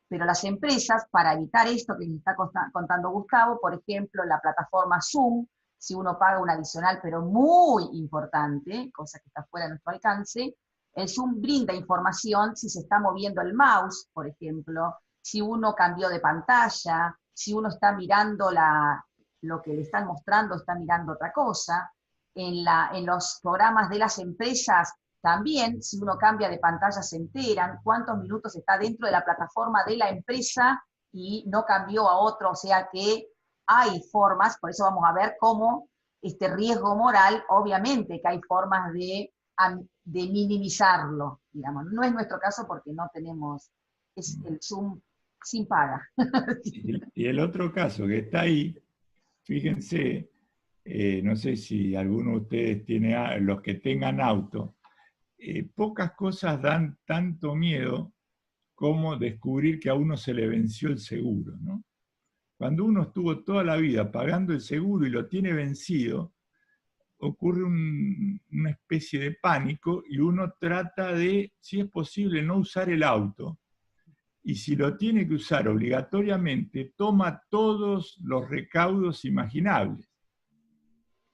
pero las empresas, para evitar esto que les está contando Gustavo, por ejemplo, la plataforma Zoom, si uno paga un adicional, pero muy importante, cosa que está fuera de nuestro alcance, el Zoom brinda información si se está moviendo el mouse, por ejemplo, si uno cambió de pantalla, si uno está mirando lo que le están mostrando, está mirando otra cosa. En los programas de las empresas también, si uno cambia de pantalla, se enteran cuántos minutos está dentro de la plataforma de la empresa y no cambió a otro, o sea que hay formas, por eso vamos a ver cómo este riesgo moral, obviamente que hay formas de minimizarlo, digamos. No es nuestro caso porque no tenemos, es el Zoom sin paga. Y el otro caso que está ahí, fíjense, no sé si alguno de ustedes tiene, los que tengan auto, pocas cosas dan tanto miedo como descubrir que a uno se le venció el seguro, ¿no? Cuando uno estuvo toda la vida pagando el seguro y lo tiene vencido, ocurre una especie de pánico y uno trata de, si es posible, no usar el auto. Y si lo tiene que usar obligatoriamente, toma todos los recaudos imaginables.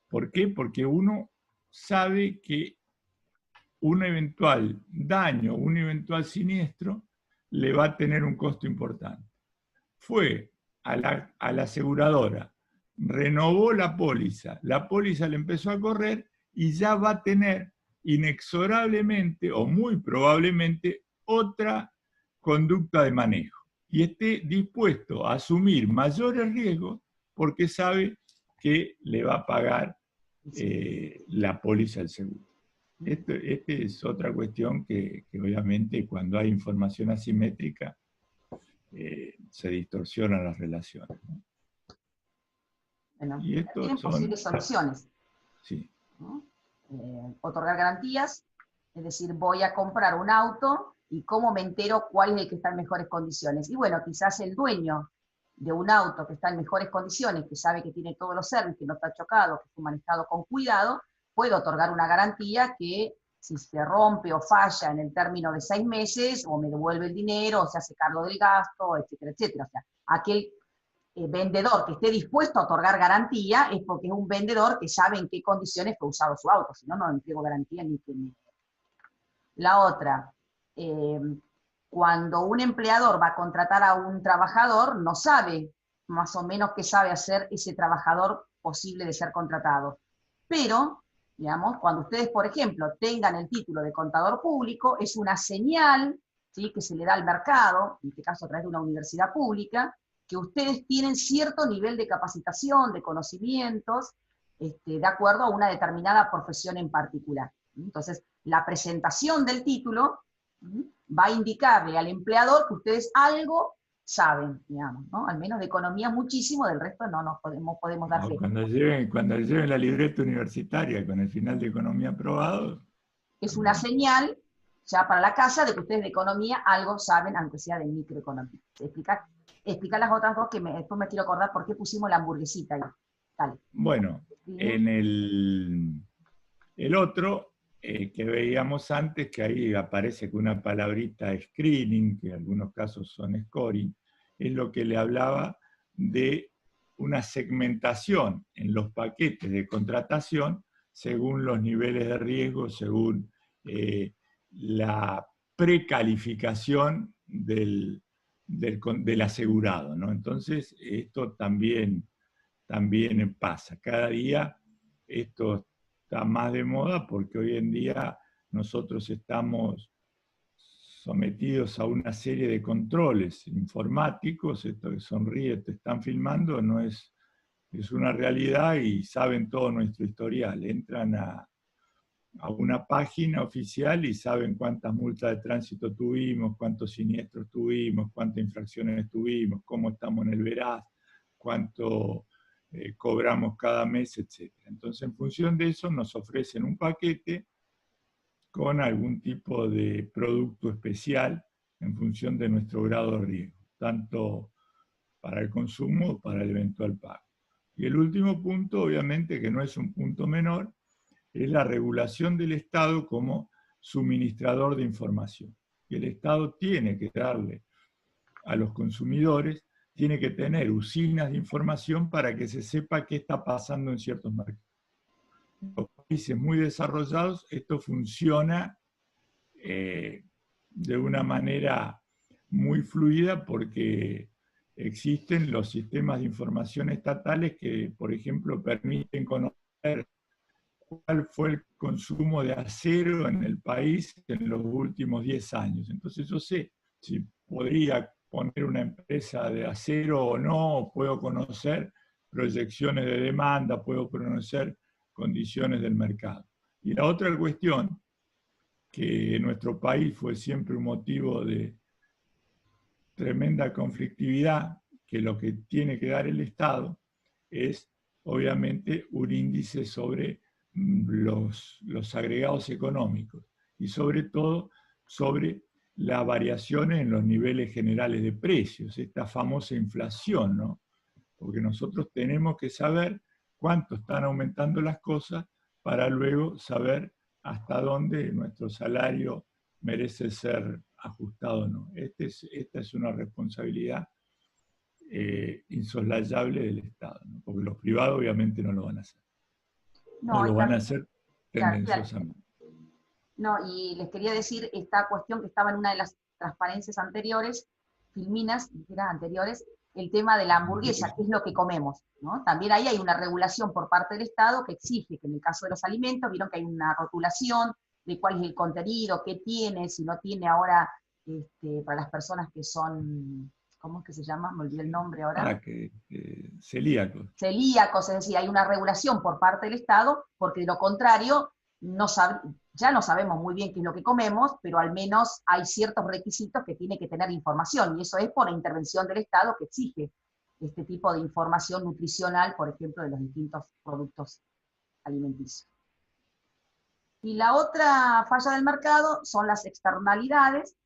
¿Por qué? Porque uno sabe que un eventual daño, un eventual siniestro, le va a tener un costo importante. Fue a la aseguradora, renovó la póliza le empezó a correr y ya va a tener inexorablemente o muy probablemente otra conducta de manejo y esté dispuesto a asumir mayores riesgos porque sabe que le va a pagar la póliza del seguro. Esta es otra cuestión que obviamente cuando hay información asimétrica se distorsionan las relaciones, ¿no? Bueno, Y estos tienen son, posibles soluciones, sí, ¿no? Otorgar garantías, es decir, voy a comprar un auto y cómo me entero cuál es el que está en mejores condiciones. Y bueno, quizás el dueño de un auto que está en mejores condiciones, que sabe que tiene todos los servicios, que no está chocado, que fue manejado con cuidado, puede otorgar una garantía que si se rompe o falla en el término de 6 meses, o me devuelve el dinero, o se hace cargo del gasto, etcétera, etcétera. O sea, aquel vendedor que esté dispuesto a otorgar garantía es porque es un vendedor que sabe en qué condiciones fue usado su auto, si no, no entrego garantía ni que me... La otra, eh, cuando un empleador va a contratar a un trabajador, no sabe más o menos qué sabe hacer ese trabajador posible de ser contratado. Pero, digamos, cuando ustedes, por ejemplo, tengan el título de contador público, es una señal, ¿sí?, que se le da al mercado, en este caso a través de una universidad pública, que ustedes tienen cierto nivel de capacitación, de conocimientos, de acuerdo a una determinada profesión en particular. Entonces, la presentación del título va a indicarle al empleador que ustedes algo saben, digamos, ¿no? Al menos de economía muchísimo, del resto no nos podemos dar fe. Cuando lleven la libreta universitaria con el final de economía aprobado. Es una señal ya para la casa de que ustedes de economía algo saben, aunque sea de microeconomía. Explica las otras dos que después me quiero acordar por qué pusimos la hamburguesita ahí. Dale. Bueno, en el otro que veíamos antes, que ahí aparece con una palabrita screening, que en algunos casos son scoring, es lo que le hablaba de una segmentación en los paquetes de contratación según los niveles de riesgo, según la precalificación del asegurado, ¿no? Entonces, esto también pasa. Cada día esto está más de moda porque hoy en día nosotros estamos sometidos a una serie de controles informáticos. Esto que sonríe, te están filmando, no es una realidad y saben todo nuestro historial. Entran a una página oficial y saben cuántas multas de tránsito tuvimos, cuántos siniestros tuvimos, cuántas infracciones tuvimos, cómo estamos en el veraz, cuánto cobramos cada mes, etc. Entonces, en función de eso, nos ofrecen un paquete con algún tipo de producto especial en función de nuestro grado de riesgo, tanto para el consumo o para el eventual pago. Y el último punto, obviamente, que no es un punto menor, es la regulación del Estado como suministrador de información. Y el Estado tiene que darle a los consumidores, tiene que tener usinas de información para que se sepa qué está pasando en ciertos mercados. En los países muy desarrollados esto funciona de una manera muy fluida porque existen los sistemas de información estatales que, por ejemplo, permiten conocer cuál fue el consumo de acero en el país en los últimos 10 años. Entonces yo sé si podría poner una empresa de acero o no, puedo conocer proyecciones de demanda, puedo conocer condiciones del mercado. Y la otra cuestión, que en nuestro país fue siempre un motivo de tremenda conflictividad, que lo que tiene que dar el Estado es obviamente un índice sobre los agregados económicos y sobre todo sobre las variaciones en los niveles generales de precios, esta famosa inflación, ¿no? Porque nosotros tenemos que saber cuánto están aumentando las cosas para luego saber hasta dónde nuestro salario merece ser ajustado o no. Esta es una responsabilidad insoslayable del Estado, ¿no? Porque los privados obviamente no lo van a hacer. No, o lo van a hacer tendenciosamente. No, y les quería decir esta cuestión que estaba en una de las transparencias anteriores, filminas anteriores, el tema de la hamburguesa, que es lo que comemos, ¿no? También ahí hay una regulación por parte del Estado que exige que en el caso de los alimentos, vieron que hay una rotulación de cuál es el contenido, qué tiene, si no tiene ahora, para las personas que son, ¿cómo es que se llama? Me olvidé el nombre ahora. Celíacos. Celíacos, es decir, hay una regulación por parte del Estado, porque de lo contrario, ya no sabemos muy bien qué es lo que comemos, pero al menos hay ciertos requisitos que tiene que tener información, y eso es por la intervención del Estado que exige este tipo de información nutricional, por ejemplo, de los distintos productos alimenticios. Y la otra falla del mercado son las externalidades.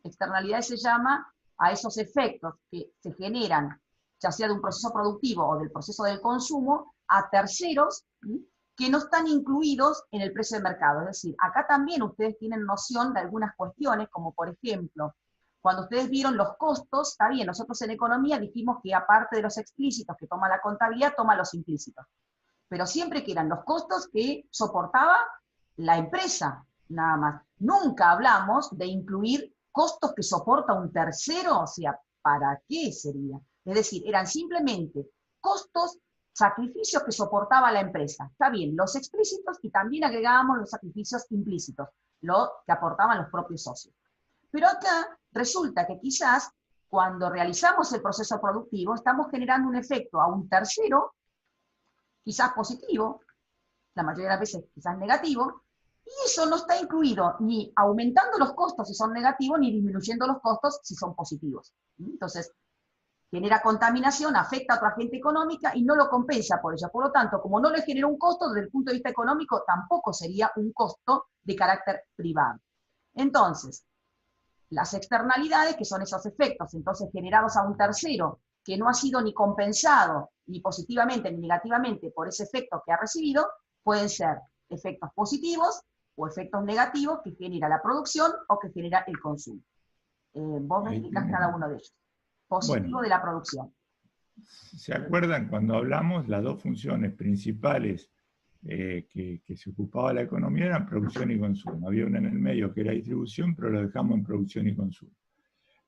Externalidades se llama a esos efectos que se generan, ya sea de un proceso productivo o del proceso del consumo, a terceros que no están incluidos en el precio de mercado. Es decir, acá también ustedes tienen noción de algunas cuestiones, como por ejemplo, Cuando ustedes vieron los costos, está bien, nosotros en economía dijimos que aparte de los explícitos que toma la contabilidad, toma los implícitos. Pero siempre que eran los costos que soportaba la empresa, nada más. Nunca hablamos de incluir costos que soporta un tercero, o sea, ¿para qué sería? Es decir, eran simplemente costos, sacrificios que soportaba la empresa. Está bien, los explícitos y también agregábamos los sacrificios implícitos, lo que aportaban los propios socios. Pero acá resulta que quizás cuando realizamos el proceso productivo estamos generando un efecto a un tercero, quizás positivo, la mayoría de las veces quizás negativo, y eso no está incluido ni aumentando los costos si son negativos, ni disminuyendo los costos si son positivos. Entonces, genera contaminación, afecta a otra agente económica y no lo compensa por ella. Por lo tanto, como no le genera un costo, desde el punto de vista económico, tampoco sería un costo de carácter privado. Entonces, las externalidades, que son esos efectos, entonces generados a un tercero, que no ha sido ni compensado, ni positivamente ni negativamente, por ese efecto que ha recibido, pueden ser efectos positivos o efectos negativos que genera la producción o que genera el consumo. Vos me explicás cada uno de ellos. Positivo Bueno, de la producción. ¿se acuerdan cuando hablamos? Las dos funciones principales que se ocupaba la economía eran producción y consumo. Había una en el medio que era distribución, pero lo dejamos en producción y consumo.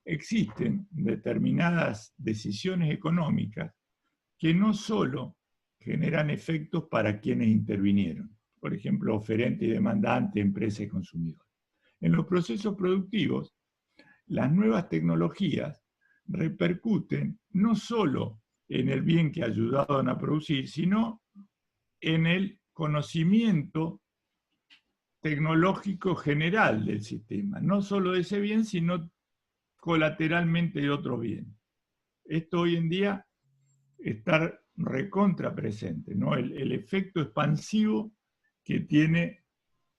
Existen determinadas decisiones económicas que no solo generan efectos para quienes intervinieron, por ejemplo, oferente y demandante, empresa y consumidor. En los procesos productivos, las nuevas tecnologías repercuten no solo en el bien que ayudaron a producir, sino en el conocimiento tecnológico general del sistema, no solo de ese bien, sino colateralmente de otro bien. Esto hoy en día está recontra presente, ¿no? El efecto expansivo que tiene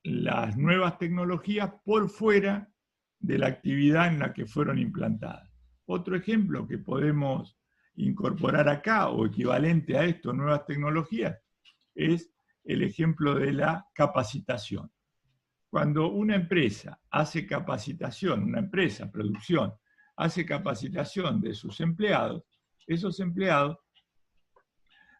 las nuevas tecnologías por fuera de la actividad en la que fueron implantadas. Otro ejemplo que podemos incorporar acá, o equivalente a esto, nuevas tecnologías, es el ejemplo de la capacitación. Cuando una empresa hace capacitación, una empresa, producción, hace capacitación de sus empleados, esos empleados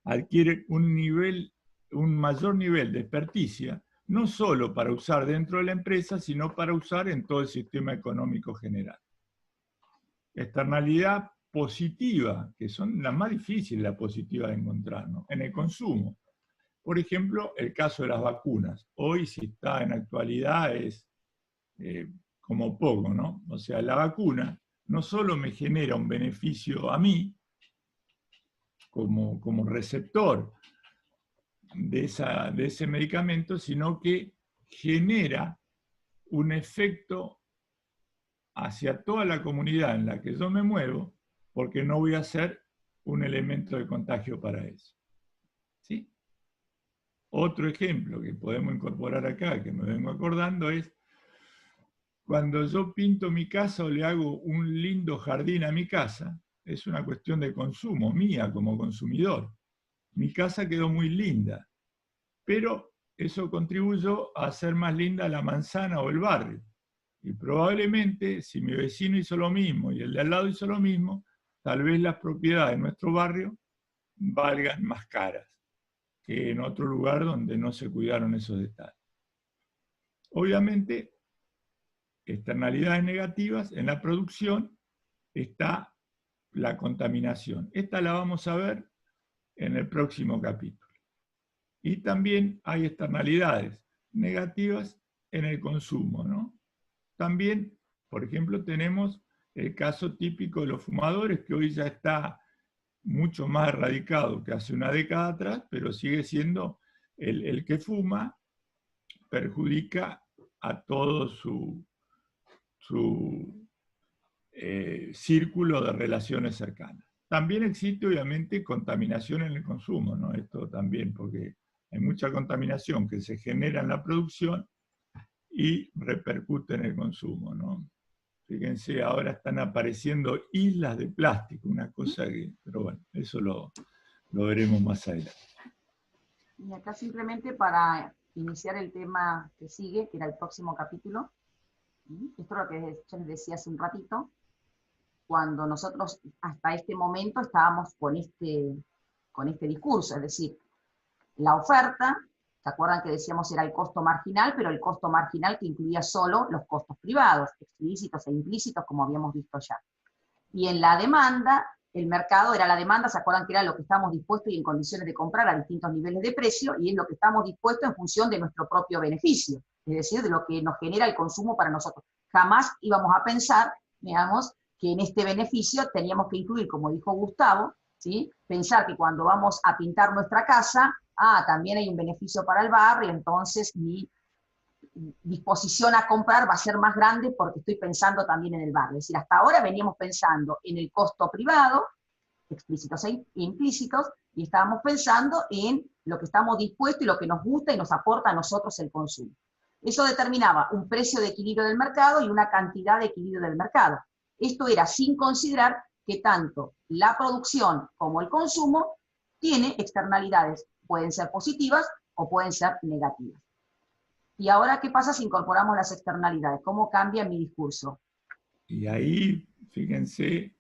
adquieren un mayor nivel de experticia, no solo para usar dentro de la empresa, sino para usar en todo el sistema económico general. Externalidad positiva, que son las más difíciles, la positiva de encontrar, ¿no? En el consumo. Por ejemplo, el caso de las vacunas. Hoy, si está en actualidad, es como poco, ¿no? O sea, la vacuna no solo me genera un beneficio a mí, como receptor de ese medicamento, sino que genera un efecto hacia toda la comunidad en la que yo me muevo, porque no voy a ser un elemento de contagio para eso. ¿Sí? Otro ejemplo que podemos incorporar acá, que me vengo acordando, es cuando yo pinto mi casa o le hago un lindo jardín a mi casa, es una cuestión de consumo, mía como consumidor. Mi casa quedó muy linda, pero eso contribuyó a hacer más linda la manzana o el barrio. Y probablemente, si mi vecino hizo lo mismo y el de al lado hizo lo mismo, tal vez las propiedades de nuestro barrio valgan más caras que en otro lugar donde no se cuidaron esos detalles. Obviamente, externalidades negativas, en la producción está la contaminación. Esta la vamos a ver en el próximo capítulo. Y también hay externalidades negativas en el consumo, ¿no? También, por ejemplo, tenemos el caso típico de los fumadores, que hoy ya está mucho más erradicado que hace una década atrás, pero sigue siendo el que fuma, perjudica a todo su círculo de relaciones cercanas. También existe, obviamente, contaminación en el consumo, ¿no? Esto también, porque hay mucha contaminación que se genera en la producción y repercute en el consumo, ¿no? Fíjense, ahora están apareciendo islas de plástico, una cosa que, pero bueno, eso lo veremos más adelante. Y acá simplemente para iniciar el tema que sigue, que era el próximo capítulo, esto es lo que yo les decía hace un ratito, cuando nosotros hasta este momento estábamos con este discurso, es decir, la oferta, ¿se acuerdan que decíamos era el costo marginal, pero el costo marginal que incluía solo los costos privados, explícitos e implícitos, como habíamos visto ya? Y en la demanda, el mercado era la demanda, ¿se acuerdan que era lo que estamos dispuestos y en condiciones de comprar a distintos niveles de precio, y es lo que estamos dispuestos en función de nuestro propio beneficio, es decir, de lo que nos genera el consumo para nosotros? Jamás íbamos a pensar, digamos, que en este beneficio teníamos que incluir, como dijo Gustavo, ¿sí? Pensar que cuando vamos a pintar nuestra casa, también hay un beneficio para el barrio, entonces mi disposición a comprar va a ser más grande porque estoy pensando también en el barrio. Es decir, hasta ahora veníamos pensando en el costo privado, explícitos e implícitos, y estábamos pensando en lo que estamos dispuestos y lo que nos gusta y nos aporta a nosotros el consumo. Eso determinaba un precio de equilibrio del mercado y una cantidad de equilibrio del mercado. Esto era sin considerar que tanto la producción como el consumo tiene externalidades, pueden ser positivas o pueden ser negativas. ¿Y ahora qué pasa si incorporamos las externalidades? ¿Cómo cambia mi discurso? Y ahí, fíjense,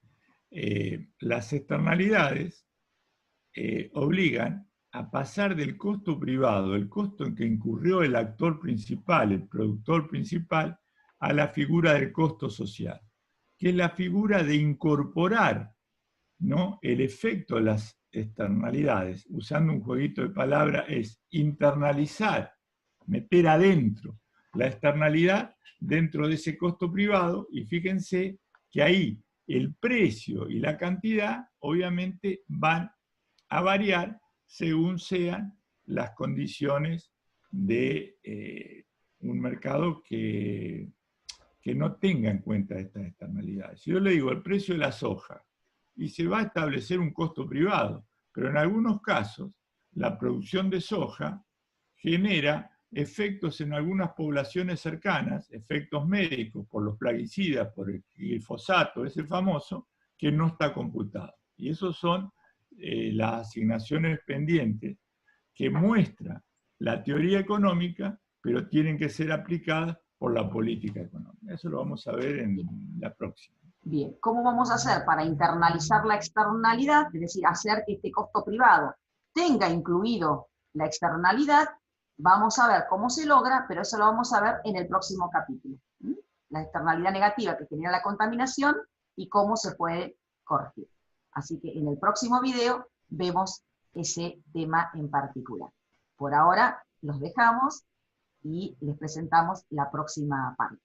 las externalidades obligan a pasar del costo privado, el costo en que incurrió el actor principal, el productor principal, a la figura del costo social, que es la figura de incorporar, ¿no?, el efecto de las externalidades. Usando un jueguito de palabras, es internalizar, meter adentro la externalidad dentro de ese costo privado, y fíjense que ahí el precio y la cantidad obviamente van a variar según sean las condiciones de un mercado que no tenga en cuenta estas externalidades. Si yo le digo el precio de la soja, y se va a establecer un costo privado, pero en algunos casos la producción de soja genera efectos en algunas poblaciones cercanas, efectos médicos por los plaguicidas, por el glifosato, ese famoso, que no está computado. Y esos son las asignaciones pendientes que muestra la teoría económica, pero tienen que ser aplicadas por la política económica. Eso lo vamos a ver en la próxima. Bien, ¿cómo vamos a hacer para internalizar la externalidad? Es decir, hacer que este costo privado tenga incluido la externalidad. Vamos a ver cómo se logra, pero eso lo vamos a ver en el próximo capítulo. La externalidad negativa que genera la contaminación y cómo se puede corregir. Así que en el próximo video vemos ese tema en particular. Por ahora los dejamos y les presentamos la próxima parte.